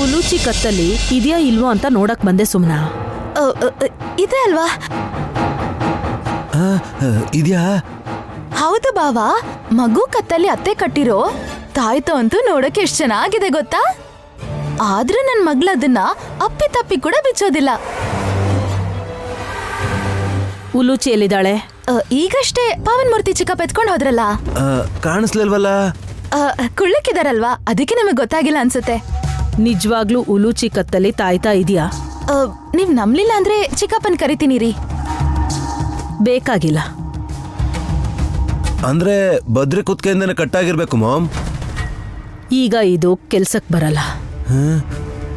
ಉಲೂಚಿ ಕತ್ತಲ್ಲಿ ಇದೆಯಾ ಇಲ್ವೋ ಅಂತ ನೋಡಕ್ ಬಂದೆ ಸುಮ್ನಾ. ಇದೆ ಅಲ್ವಾ? ಇದ್ಯಾ? ಹೌದು ಬಾವಾ, ಮಗು ಕತ್ತಲ್ಲಿ ಅತ್ತೆ ಕಟ್ಟಿರೋ ತಾಯ್ತು ಅಂತೂ ನೋಡಕ್ಕೆ ಎಷ್ಟು ಚೆನ್ನಾಗಿದೆ ಗೊತ್ತಾ? ಆದ್ರೆ ನನ್ ಮಗ್ಳದನ್ನ ಅಪ್ಪಿ ತಪ್ಪಿ ಕೂಡ ಬಿಚ್ಚೋದಿಲ್ಲ. ಉಲೂಚಿ ಎಲ್ಲಿದ್ದಾಳೆ? ಈಗಷ್ಟೇ ಪಾವನ್ ಮೂರ್ತಿ ಚಿಕ್ಕಪ್ಪ ಎತ್ಕೊಂಡು ಹೋದ್ರಲ್ಲ. ಕಾಣಿಸ್ಲಿಲ್ವಲ್ಲ? ಕುಳ್ಳಕ್ಕಿದಾರಲ್ವಾ, ಅದಕ್ಕೆ ನಿಮಗೆ ಗೊತ್ತಾಗಿಲ್ಲ ಅನ್ಸುತ್ತೆ. ನಿಜವಾಗ್ಲೂ ಉಲೂಚಿ ಕತ್ತಲ್ಲಿ ತಾಯ್ತಾ ಇದೆಯಾ? ನೀವ್ ನಂಬ್ಲಿಲ್ಲ ಅಂದ್ರೆ ಚಿಕ್ಕಪ್ಪನ್ ಕರಿತೀನಿ ರೀ. ಬೇಕಾಗಿಲ್ಲ. ಅಂದ್ರೆ ಬದ್ರಿ ಕುತ್ಕೆಯಿಂದನೇ ಕಟ್ಟಾಗಿರ್ಬೇಕು ಮಾಮ್. ಈಗ ಇದು ಕೆಲ್ಸಕ್ ಬರಲ್ಲ.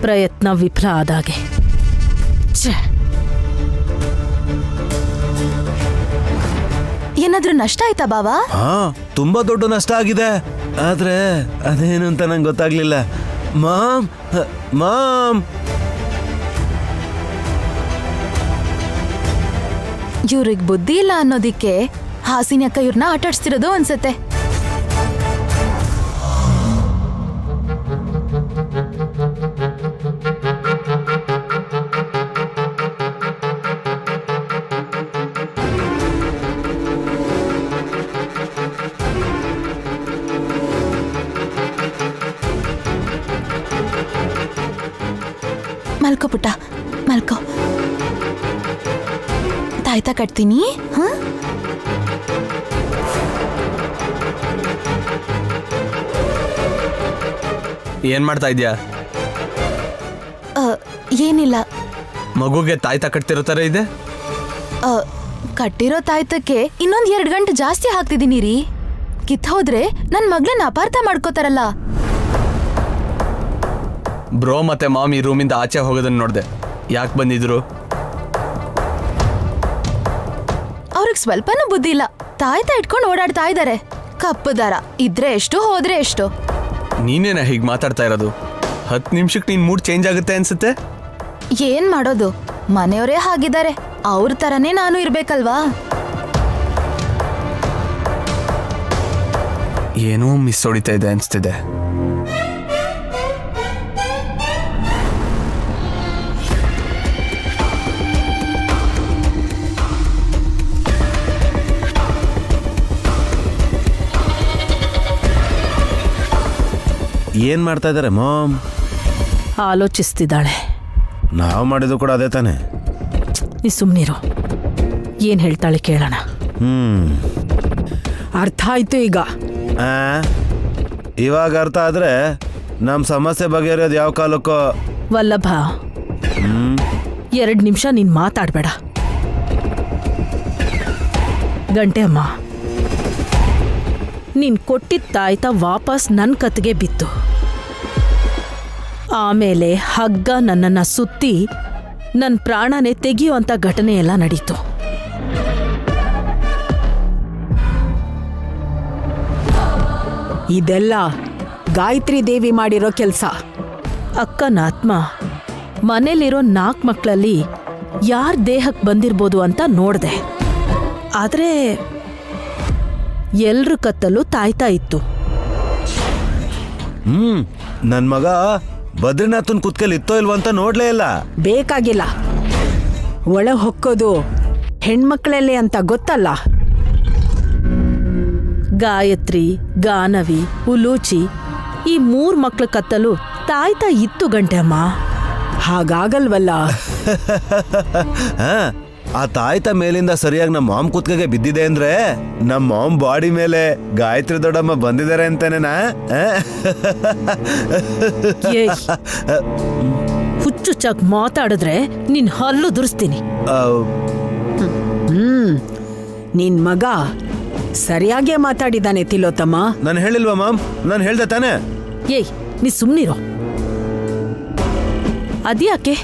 ಪ್ರಯತ್ನ ವಿಫಲ ಆದಾಗೆ. ಏನಾದ್ರೂ ನಷ್ಟ ಆಯ್ತಾ ಬಾವಾ? ತುಂಬಾ ದೊಡ್ಡ ನಷ್ಟ ಆಗಿದೆ. ಆದ್ರೆ ಅದೇನು ಅಂತ ನಂಗೆ ಗೊತ್ತಾಗ್ಲಿಲ್ಲ. ಮಾಮ್ ಮಾಮ್, ಇವ್ರಿಗೆ ಬುದ್ಧಿ ಇಲ್ಲ ಅನ್ನೋದಿಕ್ಕೆ ಹಾಸಿನಿ ಅಕ್ಕ ಇವ್ರನ್ನ ಆಟಾಡ್ಸ್ತಿರೋದು ಅನ್ಸತ್ತೆ. ಮಲ್ಕೋ ಪುಟ್ಟ, ಮಲ್ಕೋ. ತಾಯ್ತಾ ಕಟ್ತೀನಿ. ಏನ್ ಮಾಡ್ತಾ ಇದ್ಯಾ? ಏನಿಲ್ಲ. ಮಗುಗೆ ತಾಯ್ತಾ ಕಟ್ತಿರೋ ತರ ಇದೆ. ಕಟ್ಟಿರೋ ತಾಯ್ತಕ್ಕೆ ಇನ್ನೊಂದ್ 2 ಗಂಟೆ ಜಾಸ್ತಿ ಹಾಕ್ತಿದೀನಿ ರೀ. ಕಿತ್ ಹೋದ್ರೆ ನನ್ ಮಗ್ಳನ್ನ ಅಪಾರ್ಥ ಮಾಡ್ಕೋತಾರಲ್ಲ. ಬ್ರೋ ಮತ್ತೆ ಮಾಮ್ ಈ ರೂಮಿಂದ ಆಚೆ ಹೋಗೋದನ್ನ ನೋಡ್ದೆ. ಯಾಕೆ ಬಂದಿದ್ರು? ಅವ್ರಿಗೆ ಸ್ವಲ್ಪನೂ ಬುದ್ಧಿ ಇಲ್ಲ. ತಾಯ್ತಾ ಇಟ್ಕೊಂಡು ಓಡಾಡ್ತಾ ಇದಾರೆ. ಕಪ್ಪು ದಾರ ಇದ್ರೆ ಎಷ್ಟು, ಹೋದ್ರೆ ಎಷ್ಟು. ನೀನೇನ ಹೀಗೆ ಮಾತಾಡ್ತಾ ಇರೋದು? 10 ನಿಮಿಷಕ್ಕೆ ನೀನ್ ಮೂಡ್ ಚೇಂಜ್ ಆಗುತ್ತೆ ಅನ್ಸುತ್ತೆ. ಏನ್ ಮಾಡೋದು, ಮನೆಯವರೇ ಹಾಗಿದ್ದಾರೆ. ಅವ್ರ ತರನೇ ನಾನು ಇರ್ಬೇಕಲ್ವಾ? ಏನೋ ಮಿಸ್ ಹೊಡಿತಾ ಇದೆ ಅನ್ಸ್ತಿದೆ. ಏನ್ ಮಾಡ್ತಾ ಇದಾರೆ ಮಾಮ್? ಆಲೋಚಿಸ್ತಿದ್ದಾಳೆ. ನಾವು ಮಾಡಿದ್ದು ಕೂಡ ಅದೇ ತಾನೆ. ನೀ ಸುಮ್ನಿರು. ಏನ್ ಹೇಳ್ತಾಳೆ ಕೇಳೋಣ. ಅರ್ಥ ಆಯ್ತು ಈಗ. ಇವಾಗ ಅರ್ಥ ಆದ್ರೆ ನಮ್ ಸಮಸ್ಯೆ ಬಗೆಹರಿಯೋದು ಯಾವ ಕಾಲಕ್ಕೋ. ವಲ್ಲಭ, 2 ನಿಮಿಷ ನೀನ್ ಮಾತಾಡ್ಬೇಡ. ಗಂಟೆ ಅಮ್ಮ, ನೀನ್ ಕೊಟ್ಟಿದ್ದ ತಾಯ್ತ ವಾಪಸ್ ನನ್ ಕತ್ಗೆ ಬಿತ್ತು. ಆಮೇಲೆ ಹಗ್ಗ ನನ್ನನ್ನ ಸುತ್ತಿ ನನ್ ಪ್ರಾಣನೇ ತೆಗಿಯುವಂತ ಘಟನೆ ಎಲ್ಲ ನಡೀತು. ಇದೆಲ್ಲ ಗಾಯತ್ರಿ ದೇವಿ ಮಾಡಿರೋ ಕೆಲಸ. ಅಕ್ಕನ ಆತ್ಮ ಮನೇಲಿರೋ 4 ಮಕ್ಕಳಲ್ಲಿ ಯಾರ್ ದೇಹಕ್ಕೆ ಬಂದಿರ್ಬೋದು ಅಂತ ನೋಡ್ದೆ. ಆದ್ರೆ ಎಲ್ರ ಕತ್ತಲ್ಲೂ ತಾಯ್ತಾ ಇತ್ತು. ನನ್ ಮಗ ಬದ್ರಿನಾಥನ್ ಕುತ್ಕಲ್ಲಿ ಇತ್ತೋ ಇಲ್ವೋ ಅಂತ ನೋಡ್ಲೇ ಇಲ್ಲ. ಬೇಕಾಗಿಲ್ಲ. ಒಳ ಹೊಕ್ಕೋದು ಹೆಣ್ಮಕ್ಳಲ್ಲೇ ಅಂತ ಗೊತ್ತಲ್ಲ. ಗಾಯತ್ರಿ, ಗಾನವಿ, ಉಲೂಚಿ ಈ 3 ಮಕ್ಳ ಕತ್ತಲು ತಾಯ್ತಾ ಇತ್ತು ಗಂಟೆ ಅಮ್ಮ. ಹಾಗಾಗಲ್ವಲ್ಲ. ಆ ತಾಯ್ತ ಮೇಲಿಂದ ಸರಿಯಾಗಿ ನಮ್ಮ ಮಾಮ್ ಕುತ್ಕೆಗೆ ಬಿದ್ದಿದೆ ಅಂದ್ರೆ ನಮ್ಮ ಮಾಮ್ ಬಾಡಿ ಮೇಲೆ ಗಾಯತ್ರಿ ದೊಡ್ಡಮ್ಮ ಬಂದಿದ್ದಾರೆ ಅಂತಾನೇನಾ? ಹುಚ್ಚುಚ್ಚಾಗಿ ಮಾತಾಡಿದ್ರೆ ನಿನ್ ಹಲ್ಲು ದುರಿಸ್ತೀನಿ. ನಿನ್ ಮಗ ಸರಿಯಾಗೇ ಮಾತಾಡಿದಾನೆ ತಿಲೋತ್ತಮ್ಮ. ನಾನು ಹೇಳಿಲ್ವಾ ಮಾಮ್? ನಾನು ಹೇಳ್ದೆ ತಾನೆ. ಏಯ್, ನೀ ಸುಮ್ನಿರೋ. ಅದ್ಯಾಕೆ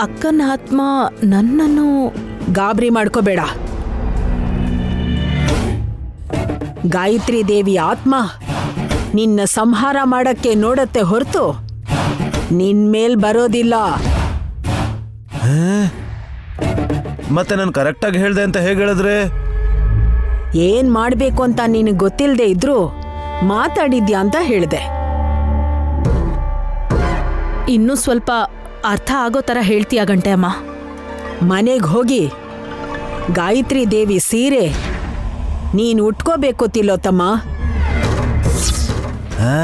ಅಕ್ಕನ ಆತ್ಮ ನನ್ನನ್ನು ಗಾಬರಿ ಮಾಡ್ಕೋಬೇಡ. ಗಾಯತ್ರಿ ದೇವಿ ಆತ್ಮ ನಿನ್ನ ಸಂಹಾರ ಮಾಡಕ್ಕೆ ನೋಡತ್ತೆ ಹೊರತು ನಿನ್ ಮೇಲ್ ಬರೋದಿಲ್ಲ. ಮತ್ತೆ ನಾನು ಕರೆಕ್ಟಾಗಿ ಹೇಳ್ದೆ ಅಂತ ಹೇಗೆ ಹೇಳಿದ್ರೆ? ಏನ್ ಮಾಡ್ಬೇಕು ಅಂತ ನಿನಗೆ ಗೊತ್ತಿಲ್ಲದೆ ಇದ್ರು ಮಾತಾಡಿದ್ಯಾ ಅಂತ ಹೇಳ್ದೆ. ಇನ್ನೂ ಸ್ವಲ್ಪ ಅರ್ಥ ಆಗೋ ಥರ ಹೇಳ್ತೀಯ ಗಂಟೆ ಅಮ್ಮ. ಮನೆಗೆ ಹೋಗಿ ಗಾಯತ್ರಿ ದೇವಿ ಸೀರೆ ನೀನು ಉಟ್ಕೋಬೇಕು ತಿಲೋತ್ತಮ್ಮ. ಹಾ,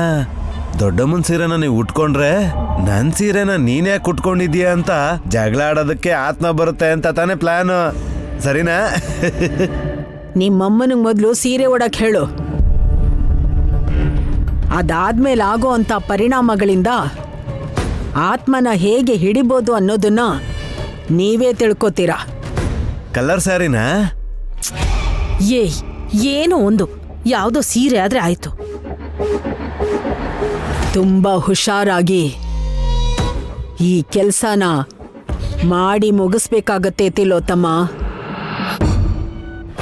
ದೊಡ್ಡಮ್ಮನ ಸೀರೆನ ನೀವು ಉಟ್ಕೊಂಡ್ರೆ ನನ್ ಸೀರೆನ ನೀನ್ ಯಾಕೆ ಉಟ್ಕೊಂಡಿದ್ಯಾ ಅಂತ ಜಗಳ ಆಡೋದಕ್ಕೆ ಆತ್ಮ ಬರುತ್ತೆ ಅಂತ ತಾನೇ ಪ್ಲಾನ್, ಸರಿನಾ? ನಿಮ್ಮಮ್ಮನಿಗೆ ಮೊದಲು ಸೀರೆ ಉಡಕ್ ಹೇಳು. ಅದಾದ್ಮೇಲೆ ಆಗೋ ಅಂಥ ಪರಿಣಾಮಗಳಿಂದ ಆತ್ಮನ ಹೇಗೆ ಹಿಡಿಬೋದು ಅನ್ನೋದನ್ನ ನೀವೇ ತಿಳ್ಕೊತೀರಾ. ಕಲರ್ ಸ್ಯಾರಿನಾ? ಏಯ್, ಏನೋ ಒಂದು ಯಾವುದೋ ಸೀರೆ ಆದ್ರೆ ಆಯ್ತು. ತುಂಬಾ ಹುಷಾರಾಗಿ ಈ ಕೆಲ್ಸನ ಮಾಡಿ ಮುಗಿಸ್ಬೇಕಾಗತ್ತೆ ತಿಲೋತ್ತಮ್ಮ.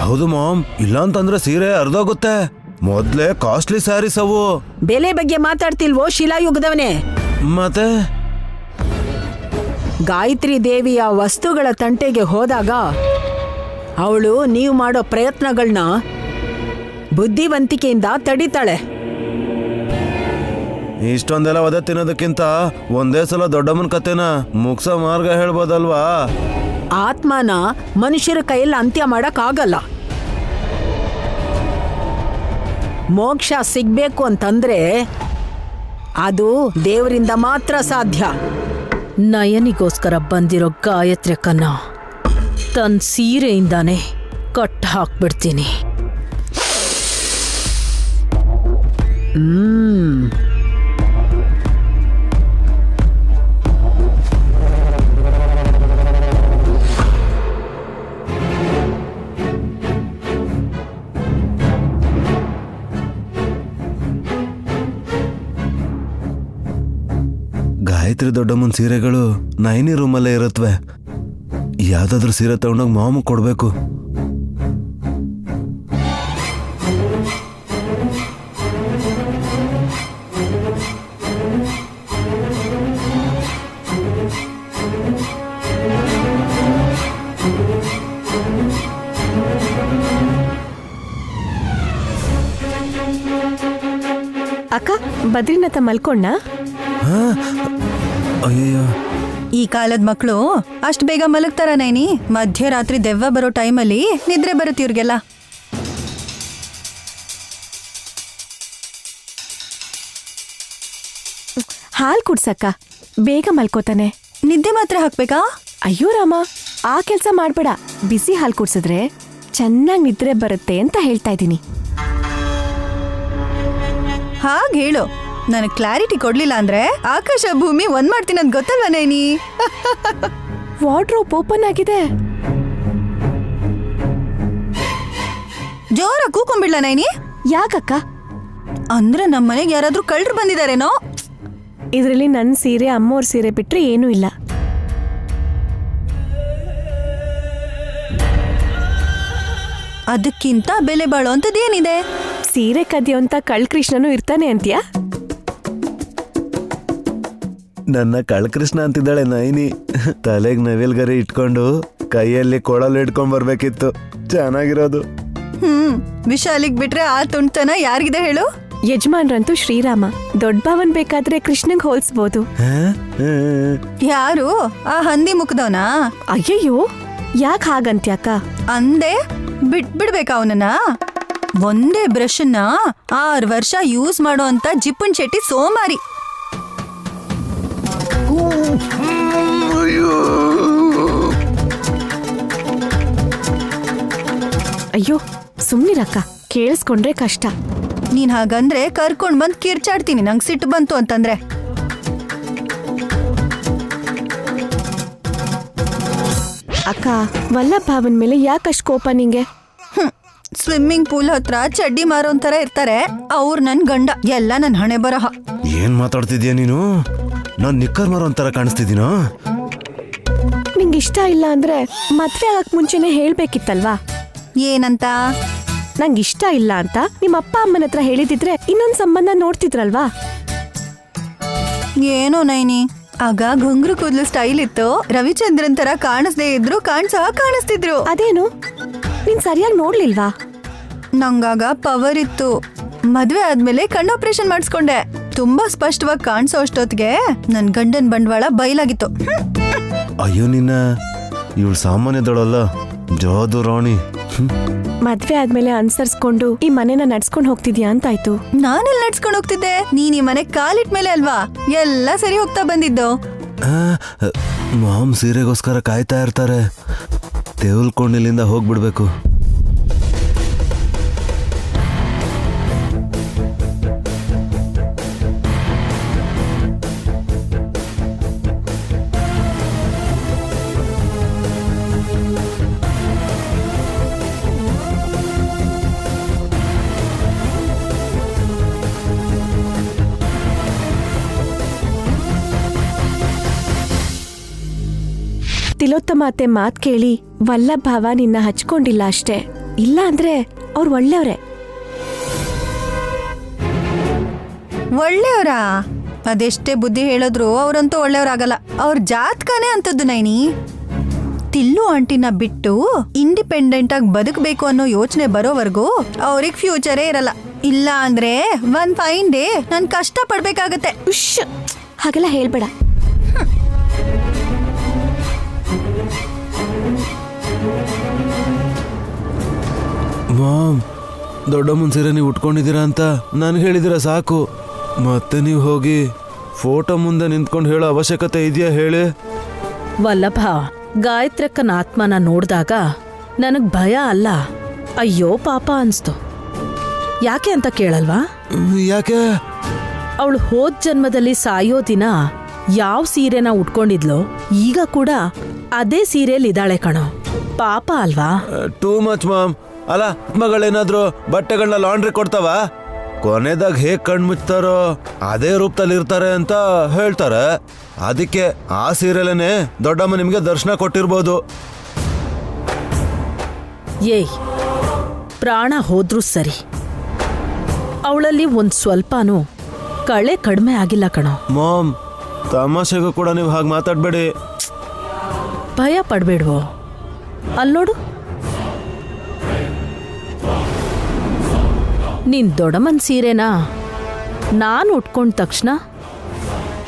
ಹೌದು ಮಾಮ್, ಇಲ್ಲ ಅಂತಂದ್ರೆ ಸೀರೆ ಅರ್ಧೋಗುತ್ತೆ. ಮೊದ್ಲೇ ಕಾಸ್ಟ್ಲಿ ಸ್ಯಾರೀಸ್ ಅವು. ಬೆಲೆ ಬಗ್ಗೆ ಮಾತಾಡ್ತಿಲ್ವೋ ಶಿಲಾಯುಗದವನೇ? ಮತ್ತೆ ಗಾಯತ್ರಿ ದೇವಿಯ ವಸ್ತುಗಳ ತಂಟೆಗೆ ಹೋದಾಗ ಅವಳು ನೀವು ಮಾಡೋ ಪ್ರಯತ್ನಗಳನ್ನ ಬುದ್ಧಿವಂತಿಕೆಯಿಂದ ತಡಿತಾಳೆ. ಇಷ್ಟೊಂದೆಲ್ಲ ಒದೆ ತಿನ್ನೋದಕ್ಕಿಂತ ಒಂದೇ ಸಲ ದೊಡ್ಡಮ್ಮನ ಕತೆನ ಮುಗ್ಸೋ ಮಾರ್ಗ ಹೇಳ್ಬೋದಲ್ವಾ? ಆತ್ಮನ ಮನುಷ್ಯರ ಕೈಯಲ್ಲಿ ಅಂತ್ಯ ಮಾಡಕ್ ಆಗಲ್ಲ. ಮೋಕ್ಷ ಸಿಗ್ಬೇಕು ಅಂತಂದ್ರೆ ಅದು ದೇವರಿಂದ ಮಾತ್ರ ಸಾಧ್ಯ. ನಯನಿಗೋಸ್ಕರ ಬಂದಿರೋ ಗಾಯತ್ರಿಕನ್ನ ತನ್ನ ಸೀರೆಯಿಂದಾನೇ ಕಟ್ ಹಾಕ್ಬಿಡ್ತೀನಿ. ಗಾಯತ್ರಿ ದೊಡ್ಡಮ್ಮನ ಸೀರೆಗಳು ನೈನಿ ರೂಮಲ್ಲೇ ಇರುತ್ತವೆ. ಯಾವ್ದಾದ್ರು ಸೀರೆ ತಗೊಂಡೋಗಿ ಮಾಮ ಕೊಡ್ಬೇಕು. ಅಕ್ಕ, ಬದ್ರಿನಾಥ ಮಲ್ಕೊಂಡ? ಅಯ್ಯೋ, ಈ ಕಾಲದ ಮಕ್ಕಳು ಅಷ್ಟು ಬೇಗ ಮಲಗ್ತಾರ ನೈನಿ? ಮಧ್ಯರಾತ್ರಿ ದೆವ್ವ ಬರೋ ಟೈಮಲ್ಲಿ ನಿದ್ರೆ ಬರುತ್ತೆ ಇವ್ರಿಗೆಲ್ಲ. ಹಾಲ್ ಕುಡ್ಸಕ್ಕ, ಬೇಗ ಮಲ್ಕೋತಾನೆ. ನಿದ್ದೆ ಮಾತ್ರ ಹಾಕ್ಬೇಕಾ? ಅಯ್ಯೋ ರಾಮ, ಆ ಕೆಲ್ಸ ಮಾಡ್ಬೇಡ. ಬಿಸಿ ಹಾಲ್ ಕುಡ್ಸಿದ್ರೆ ಚೆನ್ನಾಗಿ ನಿದ್ರೆ ಬರುತ್ತೆ ಅಂತ ಹೇಳ್ತಾ ಇದ್ದೀನಿ. ಹಾಗೆ ಹೇಳು. ನನಗೆ ಕ್ಲಾರಿಟಿ ಕೊಡ್ಲಿಲ್ಲ ಅಂದ್ರೆ ಆಕಾಶ ಭೂಮಿ ಒಂದ್ ಮಾಡ್ತೀನಿ ಅಂತ ಗೊತ್ತಲ್ವಾ ನೈನಿ? ವಾರ್ಡ್ರೋಬ್ ಓಪನ್ ಆಗಿದೆ. ಜೋರ ಕೂಕೊಂಬಿಡ್ಲ ನೈನಿ? ಯಾಕಕ್ಕ? ಅಂದ್ರೆ ನಮ್ಮನೆಗೆ ಯಾರಾದ್ರೂ ಕಳ್ರು ಬಂದಿದಾರೇನೋ? ಇದರಲ್ಲಿ ನನ್ನ ಸೀರೆ, ಅಮ್ಮೋರ್ ಸೀರೆ ಬಿಟ್ರೆ ಏನೂ ಇಲ್ಲ. ಅದಕ್ಕಿಂತ ಬೆಲೆ ಬಾಳೋ ಅಂತದೇನಿದೆ? ಸೀರೆ ಕದಿಯೋಂತ ಕಳ್ಕೃಷ್ಣನು ಇರ್ತಾನೆ ಅಂತ್ಯಾ? ನನ್ನ ಕಳ್ಕೃಷ್ಣ ಅಂತಿದ್ದಾಳೆ ನೈನಿ. ತಲೆಗೆ ನವಿಲ್ಗರಿ ಇಟ್ಕೊಂಡು ಕೈಯಲ್ಲಿ ಕೊಳಲು ಇಟ್ಕೊಂಡ್ ಬರ್ಬೇಕಿತ್ತು, ಚೆನ್ನಾಗಿರೋದು. ವಿಷ ಅಲ್ಲಿಗ್ ಬಿಟ್ರೆ ಆ ತುಂಟತನ ಯಾರಿಗಿದೆ ಹೇಳು? ಯಜಮಾನ್ರಂತೂ ಶ್ರೀರಾಮ. ದೊಡ್ಡ ಭಾವನ್ ಬೇಕಾದ್ರೆ ಕೃಷ್ಣಂಗ್ ಹೋಲ್ಸ್ಬೋದು. ಯಾರು? ಆ ಹಂದಿ ಮುಖದವನಾ? ಅಯ್ಯಯ್ಯೋ, ಯಾಕೆ ಹಾಗಂತ್ಯಾಕ? ಅಂದೆ ಬಿಟ್ಬಿಡ್ಬೇಕಾ ಅವನನ್ನ? ಒಂದೇ ಬ್ರಷ್ನ 6 ವರ್ಷ ಯೂಸ್ ಮಾಡೋ ಅಂತ ಜಿಪ್ಪನ್ ಶೆಟ್ಟಿ ಸೋಮಾರಿ. ಅಯ್ಯೋ ಸುಮ್ನಿರಕ್ಕ, ಕೇಳಿಸ್ಕೊಂಡ್ರೆ ಕಷ್ಟ. ನೀನ್ ಹಾಗಂದ್ರೆ ಕರ್ಕೊಂಡ್ ಬಂದ್ ಕಿರ್ಚಾಡ್ತೀನಿ ನಂಗ್ ಸಿಟ್ಟು ಬಂತು ಅಂತಂದ್ರೆ. ಅಕ್ಕ, ವಲ್ಲಭ ಭಾವನ್ ಮೇಲೆ ಯಾಕಷ್ಟು ಕೋಪ ನಿಂಗೆ? ಸ್ವಿಮ್ಮಿಂಗ್ ಪೂಲ್ ಹತ್ರ ಚಡ್ಡಿ ಮಾರೋಂತರ ಇರ್ತಾರೆ ಅವ್ರು ನನ್ ಗಂಡ. ಎಲ್ಲ ನನ್ ಹಣೆ ಬರಹ. ಏನ್ ಮಾತಾಡ್ತಿದ್ಯಾ ನೀನು? ನಾನ್ ನಿಕ್ಕರ್ ಮಾರೋ ಒಂಥರ ಕಾಣಿಸ್ತಿದ್ದೀನೋ? ನಿಂಗೆ ಇಷ್ಟ ಇಲ್ಲ ಅಂದ್ರೆ ಮದ್ವೆ ಆಗಕ್ ಮುಂಚೆನೆ ಹೇಳ್ಬೇಕಿತ್ತಲ್ವಾ? ಏನಂತ? ನಂಗೆ ಇಷ್ಟ ಇಲ್ಲ ಅಂತ ನಿಮ್ಮ ಅಪ್ಪ ಅಮ್ಮನ ಹತ್ರ ಹೇಳಿದಿದ್ರೆ ಇನ್ನೊಂದ್ ಸಂಬಂಧ ನೋಡ್ತಿದ್ರಲ್ವಾ? ಏನೋ ನೈನಿ, ಆಗ ಘುಂಗ್ರು ಕೂದ್ಲು ಸ್ಟೈಲ್ ಇತ್ತು. ರವಿಚಂದ್ರನ್ ತರ ಕಾಣಿಸ್ದೇ ಇದ್ರು ಕಾಣಿಸ್ತಿದ್ರು. ಅದೇನು, ನೀನ್ ಸರಿಯಾಗಿ ನೋಡ್ಲಿಲ್ವಾ? ನಂಗಾಗ ಪವರ್ ಇತ್ತು. ಮದ್ವೆ ಆದ್ಮೇಲೆ ಕಣ್ಣು ಆಪರೇಷನ್ ಮಾಡಿಸ್ಕೊಂಡೆ. ತುಂಬಾ ಸ್ಪಷ್ಟವಾಗಿ ಕಾಣಿಸೋ ಅಷ್ಟೊತ್ತಿಗೆ ನನ್ ಗಂಡನ್ ಬಂಡವಾಳ ಬಯಲಾಗಿತ್ತು. ಅಯ್ಯೋ ನಿನ್ನ ಇವಳು ಸಾಮಾನ್ಯದಳಲ್ಲ ಜಾದು ರಾಣಿ. ಮದ್ವೆ ಆದ್ಮೇಲೆ ಅನ್ಸರ್ಸ್ಕೊಂಡು ಈ ಮನೆನ ನಡ್ಸ್ಕೊಂಡ್ ಹೋಗ್ತಿದ್ಯಾ ಅಂತಾಯ್ತು. ನಾನೆಲ್ಲ ನಡ್ಸ್ಕೊಂಡ್ ಹೋಗ್ತಿದ್ದೆ, ನೀನ್ ಈ ಮನೆ ಕಾಲಿಟ್ ಮೇಲೆ ಅಲ್ವಾ ಎಲ್ಲ ಸರಿ ಹೋಗ್ತಾ ಬಂದಿದ್ದು. ಮಾಮ್ ಸೀರೆಗೋಸ್ಕರ ಕಾಯ್ತಾ ಇರ್ತಾರೆ. ತೆವಲ್ಕೊಂಡು ಇಲ್ಲಿಂದ ಹೋಗ್ಬಿಡ್ಬೇಕು. ತಿಲೋತ್ತಮ ಅತ್ತೆ ಮಾತ್ ಕೇಳಿ ವಲ್ಲಭ ಭಾವ ನಿನ್ನ ಹಚ್ಕೊಂಡಿಲ್ಲ ಅಷ್ಟೇ. ಇಲ್ಲ ಅಂದ್ರೆ ಅವ್ರು ಒಳ್ಳೆಯವ್ರೆ. ಒಳ್ಳೆಯವರಾ? ಅದೆಷ್ಟೇ ಬುದ್ಧಿ ಹೇಳಿದ್ರು ಅವ್ರಂತೂ ಒಳ್ಳೆಯವ್ರಾಗಲ್ಲ. ಅವ್ರ ಜಾತಕನೇ ಅಂತದ್ದು ನೈನಿ. ತಿಲ್ಲು ಆಂಟಿನ ಬಿಟ್ಟು ಇಂಡಿಪೆಂಡೆಂಟ್ ಆಗಿ ಬದುಕಬೇಕು ಅನ್ನೋ ಯೋಚನೆ ಬರೋವರೆಗೂ ಅವ್ರಿಗೆ ಫ್ಯೂಚರೇ ಇರಲ್ಲ. ಇಲ್ಲ ಅಂದ್ರೆ ಒಂದ್ ಫೈನ್ ಡೇ ನಾನ್ ಕಷ್ಟ ಪಡ್ಬೇಕಾಗತ್ತೆ. ಉಶ್, ಹಾಗೆಲ್ಲ ಹೇಳ್ಬೇಡ. ಮಾಮ್, ದೊಡ್ಡಮ್ಮನ ಸೀರೆ ನೀವು ಉಟ್ಕೊಂಡಿದ್ದೀರಾ ಅಂತ ನನ್ಗೆ ಹೇಳಿದಿರ ಸಾಕು. ಮತ್ತೆ ನೀವು ಹೋಗಿ ಫೋಟೋ ಮುಂದೆ ನಿಂತ್ಕೊಂಡು ಹೇಳೋ ಅವಶ್ಯಕತೆ ಇದೆಯಾ ಹೇಳಿ? ವಲ್ಲಭ, ಗಾಯತ್ರಕ್ಕನ ಆತ್ಮನ ನೋಡಿದಾಗ ನನಗ್ ಭಯ ಅಲ್ಲ, ಅಯ್ಯೋ ಪಾಪ ಅನ್ಸ್ತು. ಯಾಕೆ ಅಂತ ಕೇಳಲ್ವಾ? ಯಾಕೆ? ಅವಳು ಹೋದ್ ಜನ್ಮದಲ್ಲಿ ಸಾಯೋ ದಿನ ಯಾವ ಸೀರೆನ ಉಟ್ಕೊಂಡಿದ್ಲೋ ಈಗ ಕೂಡ ಅದೇ ಸೀರೆಯಲ್ಲಿ ಇದ್ದಾಳೆ ಕಣೋ. ಪಾಪ ಅಲ್ವಾ? Too much mom. ಅಲ್ಲ, ಆತ್ಮಗಳೇನಾದ್ರೂ ಬಟ್ಟೆಗಳನ್ನ ಲಾಂಡ್ರಿ ಕೊಡ್ತಾವ? ಕೊನೆದಾಗ ಹೇಗ್ ಕಣ್ಮುಚ್ತಾರೋ ಅದೇ ರೂಪದಲ್ಲಿ ಇರ್ತಾರೆ ಅಂತ ಹೇಳ್ತಾರೆ. ಅದಕ್ಕೆ ಆ ಸೀರೆಲೇನೆ ದೊಡ್ಡಮ್ಮ ನಿಮ್ಗೆ ದರ್ಶನ ಕೊಟ್ಟಿರ್ಬೋದು. ಏಯ್, ಪ್ರಾಣ ಹೋದ್ರೂ ಸರಿ, ಅವಳಲ್ಲಿ ಒಂದ್ ಸ್ವಲ್ಪನೂ ಕಳೆ ಕಡಿಮೆ ಆಗಿಲ್ಲ ಕಣೋ. ಮಾಮ್, ತಮಾಷೆಗೂ ಕೂಡ ನೀವು ಹಾಗೆ ಮಾತಾಡ್ಬೇಡಿ. ಭಯ ಪಡ್ಬೇಡ್ವೋ? ಅಲ್ಲೋಡು, ನಿನ್ ದೊಡ್ಡಮ್ಮನ್ ಸೀರೆನಾ ನಾನು ಉಟ್ಕೊಂಡ ತಕ್ಷಣ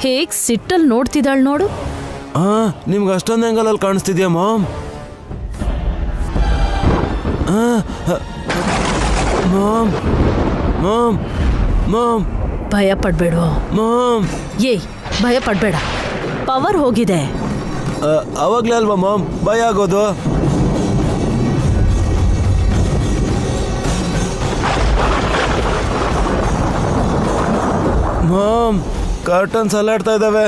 ಹೇಗ್ ಸಿಟ್ಟಲ್ಲಿ ನೋಡ್ತಿದ್ದಾಳ್ ನೋಡು. ನಿಮ್ಗೆ ಅಷ್ಟೊಂದು ಆ್ಯಂಗಲಲ್ಲಿ ಕಾಣಿಸ್ತಿದ್ಯಾ ಮಾಮ್? ಮಾಮ್ ಮಾಮ್ ಮಾಮ್ ಭಯ ಪಡ್ಬೇಡ್ವೋ? ಮಾಮ್, ಏಯ್, ಭಯ ಪಡ್ಬೇಡ, ಪವರ್ ಹೋಗಿದೆ. ಅವಾಗ್ಲೇ ಅಲ್ವಾ ಮಾಮ್ ಭಯ ಆಗೋದು? ಮಾಮ್, ಕರ್ಟನ್ಸ್ ಅಲ್ಲಾಡ್ತಾ ಇದ್ದಾವೆ.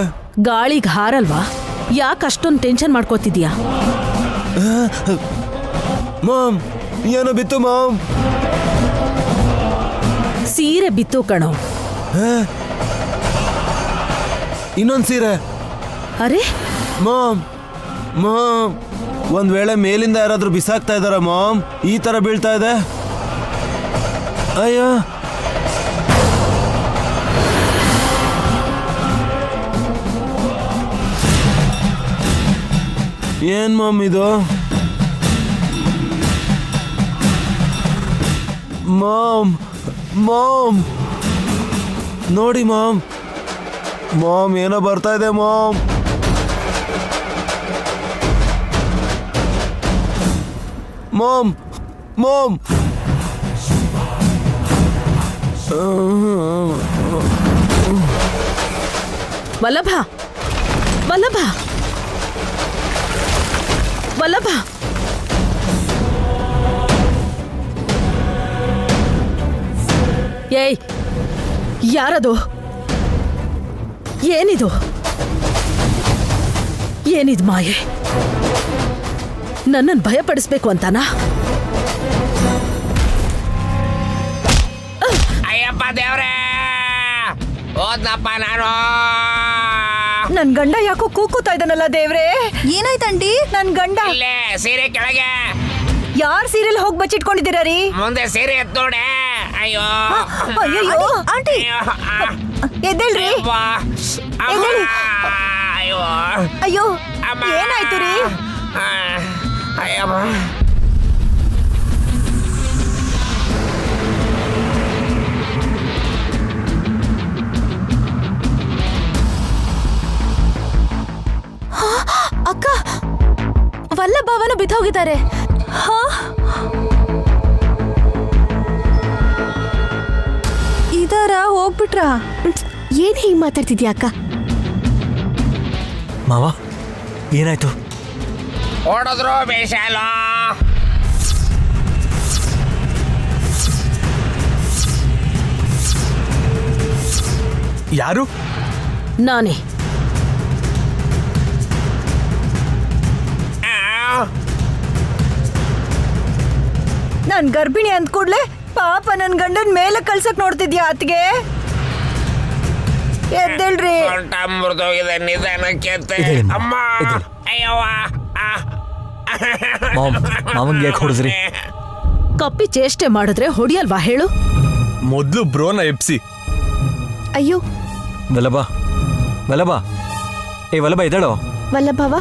ಗಾಳಿಗೆ ಹಾರಲ್ವಾ? ಯಾಕೆ ಅಷ್ಟೊಂದು ಟೆನ್ಷನ್ ಮಾಡ್ಕೋತಿದ್ಯಾ? ಮಾಮ್, ಏನೋ ಬಿತ್ತು ಮಾಮ್. ಸೀರೆ ಬಿತ್ತು ಕಣೋ. ಇನ್ನೊಂದು ಸೀರೆ. ಅರೆ ಮಾಮ್, ಮಾಮ್, ಒಂದ್ ವೇಳೆ ಮೇಲಿಂದ ಯಾರಾದ್ರೂ ಬಿಸಾಕ್ತಾ ಇದಾರ ಮಾಮ್? ಈ ತರ ಬೀಳ್ತಾ ಇದೆ. ಅಯ್ಯೋ, ಏನ್ ಮಾಮ್ ಇದು? ಮಾಮ್, ಮಾಮ್, ನೋಡಿ ಮಾಮ್, ಮಾಮ್ ಏನೋ ಬರ್ತಾ ಇದೆ mom. Ma'am, mom, Vallabha, Vallabha, Vallabha, ಏಯ್, ಯಾರದು? ಏನಿದು? ಏನಿದು ಮಾಯೆ? ನನ್ನನ್ನು ಭಯಪಡಿಸ್ಬೇಕು ಅಂತಾನಾ? ಅಯ್ಯಪ್ಪ ದೇವ್ರೇ, ಹೋದ್ನಪ್ಪ ನಾನು. ನನ್ ಗಂಡ ಯಾಕೋ ಕೂಗ್ತಾ ಇದ್ದಾನಲ್ಲ ದೇವ್ರೆ. ಏನಾಯ್ತಂಡಿ? ನನ್ ಗಂಡ ಇಲ್ಲೇ ಸೀರೆ ಕೆಳಗೆ. ಯಾರ್ ಸೀರೆಲ್ ಹೋಗಿ ಬಚ್ಚಿಟ್ಕೊಂಡಿದ್ದೀರಾ ರೀ? ಮುಂದೆ ಸೀರೆ ಎತ್ ನೋಡೆ. ಅಯ್ಯೋ ಅಯ್ಯೋ ಆಂಟಿ, ಎದ್ದೇಳ್ರಿ. ಎದ್ದೇಳಿ. ಅಯ್ಯೋ ಅಯ್ಯೋ, ಅಮ್ಮ. ಏನಾಯ್ತು ರೀ? ಅಯ್ಯಮ್ಮ. ವಲ್ಲಭ ಭಾವನು ಬಿದ್ದೋಗಿದ್ದಾರೆ. ಇದರ ಹೋಗ್ಬಿಟ್ರಾ? ಏನ್ ಹೀಗ್ ಮಾತಾಡ್ತಿದ್ಯಾ ಅಕ್ಕ? ಮಾವ ಏನಾಯ್ತು? ಹೊಡೆದ್ರು ಬೇಷಾಲ. ಯಾರು? ನಾನೇ. ನಾನ್ ಗರ್ಭಿಣಿ ಅಂದ್ ಕೂಡ್ಲೆ ಪಾಪ ನನ್ ಗಂಡನ್ ಮೇಲೆ ಕಳ್ಸಕ್ ನೋಡ್ತಿದ್ಯಾ ಅತ್ಗೆ? ಎದ್ದೇಳ್ರಿ. ಸೊಂಟ ಮುರಿದೋಗಿದೆ, ನಿಧಾನಕ್ಕೆ ಎತ್ತೆ. ಎದ್ದೇಳಿ ಮಾವ, ಅಮ್ಮ, ಎದ್ದೇಳಿ. ಅಯ್ಯವ್ವ. ಮಾವನ್ಗೆ ಯಾಕೆ ಹೊಡೆದ್ರಿ? ಕಪ್ಪಿ ಚೇಷ್ಟೆ ಮಾಡಿದ್ರೆ ಹೊಡಿಯಲ್ವಾ ಹೇಳು? ಮೊದ್ಲು ಬ್ರೋನ ಎಪ್ಸಿ. ಅಯ್ಯೋ ವಲ್ಲಭ, ವಲ್ಲಭ, ವಲ್ಲಭ ಎದ್ದೇಳೋ, ವಲ್ಲಭವ,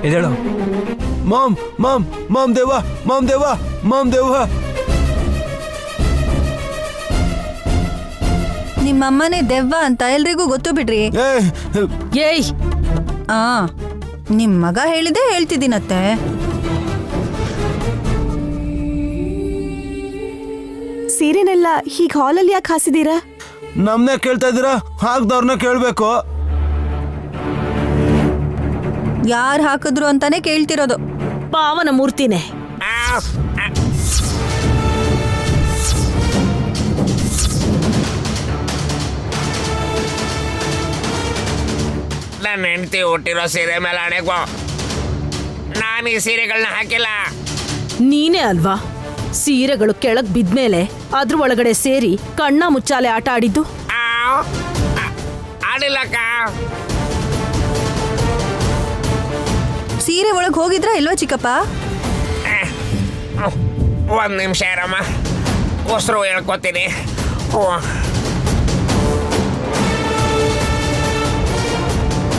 ಎದ್ದೇಳೋ. ಮಾಮ್ ಮಾಮ್ ಮಾಮ್ ದೇವ, ಮಾಮ್ ದೇವ, ಮಾಮ್ ದೇವ. ನಿಮ್ಮಮ್ಮನೇ ದೆವ್ವ ಅಂತ ಎಲ್ರಿಗೂ ಗೊತ್ತು ಬಿಡ್ರಿ. ಏಯ್, ಆ ನಿಮ್ ಮಗ ಹೇಳಿದೆ ಹೇಳ್ತಿದ್ದೀನತ್ತೆ. ಸೀರೆನೆಲ್ಲ ಹೀಗ್ ಹಾಲಲ್ಲಿ ಯಾಕೆ ಹಾಸಿದೀರಾ? ನಮ್ನೆ ಕೇಳ್ತಾ ಇದ್ದೀರಾ? ಹಾಕ್ದವ್ರನ್ನ ಕೇಳ್ಬೇಕು. ಯಾರ್ ಹಾಕಿದ್ರು ಅಂತಾನೆ ಕೇಳ್ತಿರೋದು. ಪಾವನ ಮೂರ್ತಿನೇ. ನನ್ನ ಹೆಂಡತಿ ಹುಟ್ಟಿರೋ ಸೀರೆ ಮೇಲೆ ಹಣೆಗೋ. ನಾನು ಈ ಸೀರೆಗಳನ್ನ ಹಾಕಿಲ್ಲ. ನೀನೇ ಅಲ್ವಾ ಸೀರೆಗಳು ಕೆಳಗ್ ಬಿದ್ಮೇಲೆ ಅದ್ರ ಒಳಗಡೆ ಸೇರಿ ಕಣ್ಣ ಮುಚ್ಚಾಲೆ ಆಟ ಆಡಿದ್ದು? ಆಡಿಲ್ಲಕ್ಕ. ಸೀರೆ ಒಳಗ್ ಹೋಗಿದ್ರ ಇಲ್ವಾ ಚಿಕ್ಕಪ್ಪ? ಒಂದ್ ನಿಮಿಷ ಇರಮ್ಮ, ಉಸಿರು ಹೇಳ್ಕೊತೀನಿ.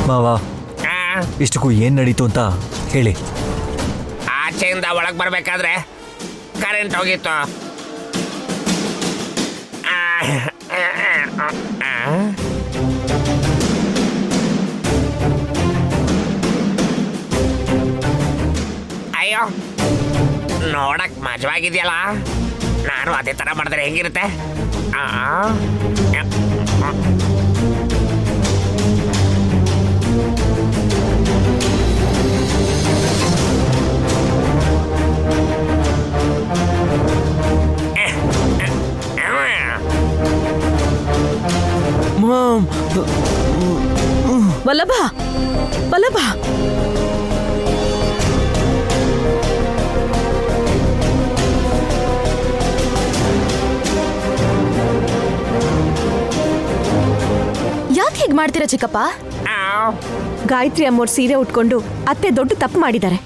ಮಾವ ಇಷ್ಟಕ್ಕೂ ಏನ್ ನಡೀತು ಅಂತ ಹೇಳಿ. ಆಚೆಯಿಂದ ಒಳಗೆ ಬರ್ಬೇಕಾದ್ರೆ ಕರೆಂಟ್ ಹೋಗಿತ್ತು. ಅಯ್ಯೋ, ನೋಡಕ್ ಮಜವಾಗಿದೆಯಲ್ಲ. ನಾನು ಅದೇ ತರ ಮಾಡಿದ್ರೆ ಹೆಂಗಿರುತ್ತೆ? ಮಾಮ್, ವಲ್ಲಭ, ವಲ್ಲಭ, ಯಾಕೆ ಹೀಗ್ ಮಾಡ್ತೀರಾ ಚಿಕ್ಕಪ್ಪ? ಗಾಯತ್ರಿ ಅಮ್ಮೋರ್ ಸೀರೆ ಉಟ್ಕೊಂಡು ಅತ್ತೆ ದೊಡ್ಡ ತಪ್ಪು ಮಾಡಿದ್ದಾರೆ.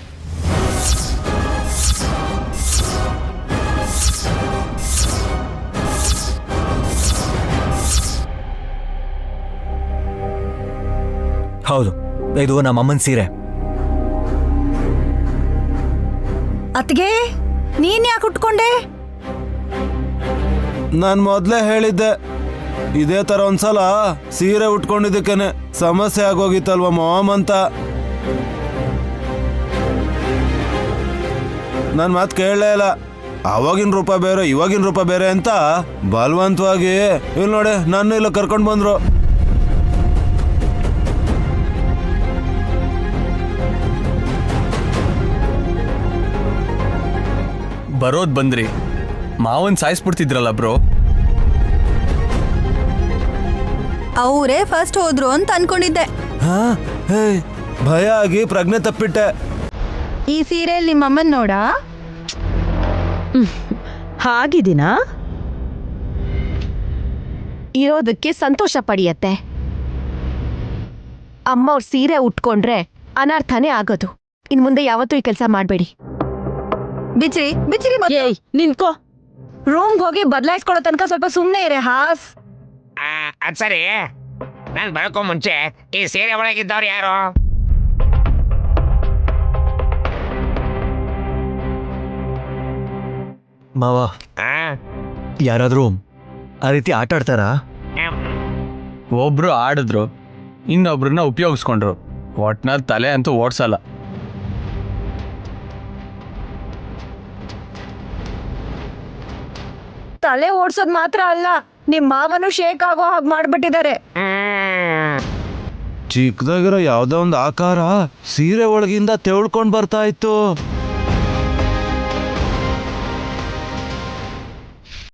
ಹೌದು, ಇದು ನಮ್ಮ ಅಮ್ಮನ ಸೀರೆ. ಅತ್ಗೆ ನೀನ್ ಯಾಕೆ ಉಟ್ಕೊಂಡೆ? ನಾನ್ ಮೊದ್ಲೇ ಹೇಳಿದ್ದೆ, ಇದೇ ತರ ಒಂದ್ಸಲ ಸೀರೆ ಉಟ್ಕೊಂಡಿದ್ದಕ್ಕೇನೆ ಸಮಸ್ಯೆ ಆಗೋಗಿತ್ತಲ್ವ ಮಾಮ್ ಅಂತ. ನನ್ ಮಾತು ಕೇಳಲೇ ಇಲ್ಲ. ಅವಾಗಿನ ರೂಪ ಬೇರೆ ಇವಾಗಿನ ರೂಪ ಬೇರೆ ಅಂತ ಬಲವಂತವಾಗಿ ಇಲ್ಲಿ ನೋಡಿ ನನ್ನ ಇಲ್ಲ ಕರ್ಕೊಂಡು ಬಂದ್ರು. ಬರೋದ್ ಬಂದ್ರಿ, ಮಾವನ್ ಸಾಯಿಸ್ಬಿಡ್ತಿದ್ರಲ್ಲ ಬ್ರೋ. ಅವರೇ ಫಸ್ಟ್ ಹೋದ್ರು ಅಂತ ಅನ್ಕೊಂಡಿದ್ದೆ. ಭಯ ಆಗಿ ಪ್ರಜ್ಞೆ ತಪ್ಪಿಟ್ಟೆ. ಈ ಸೀರೆಯಲ್ಲಿ ನಿಮ್ಮಮ್ಮನ್ ನೋಡ ಹಾಗಿದ್ದೀನಾ? ಇರೋದಕ್ಕೆ ಸಂತೋಷ ಪಡಿಯತ್ತೆ. ಅಮ್ಮ ಅವ್ರ ಸೀರೆ ಉಟ್ಕೊಂಡ್ರೆ ಅನರ್ಥನೇ ಆಗೋದು. ಇನ್ ಮುಂದೆ ಯಾವತ್ತೂ ಈ ಕೆಲಸ ಮಾಡಬೇಡಿ. ಬಿಚ್ರಿ ಬಿಚ್ರಿ. ಏಯ್, ನಿನ್ಕೋ. ರೂಮ್ಗೆ ಹೋಗಿ ಬದಲಾಯಿಸ್ಕೊಳ್ಳೋ ತನಕ ಸ್ವಲ್ಪ ಸುಮ್ಮನೆ ಇರೆ ಹಾಸ್. ಅದ್ ಸರಿ, ನಾನು ಬರೋಕ್ಕೂ ಮುಂಚೆ ಈ ಸೀರೆ ಒಳಗಿದ್ದವ್ರು ಯಾರು? ಮಾವ, ಯಾರಾದ್ರೂ ಆ ರೀತಿ ಆಟ ಆಡ್ತಾರಾ? ಒಬ್ರು ಆಡಿದ್ರು, ಇನ್ನೊಬ್ರನ್ನ ಉಪಯೋಗಿಸ್ಕೊಂಡ್ರು. ಒಟ್ನಲ್ಲಿ ತಲೆ ಅಂತೂ ಓಡ್ಸಲ್ಲ. ತಲೆ ಓಡ್ಸೋದ್ ಮಾತ್ರ ಅಲ್ಲ, ನಿಮ್ ಮಾವನು ಶೇಕ್ ಆಗೋ ಹಾಗೆ ಮಾಡ್ಬಿಟ್ಟಿದ್ದಾರೆ. ಚಿಕ್ಕದಾಗಿರೋ ಯಾವ್ದೋ ಒಂದು ಆಕಾರ ಸೀರೆ ಒಳಗಿಂದ ತೆವಳ್ಕೊಂಡ್ ಬರ್ತಾ ಇತ್ತು.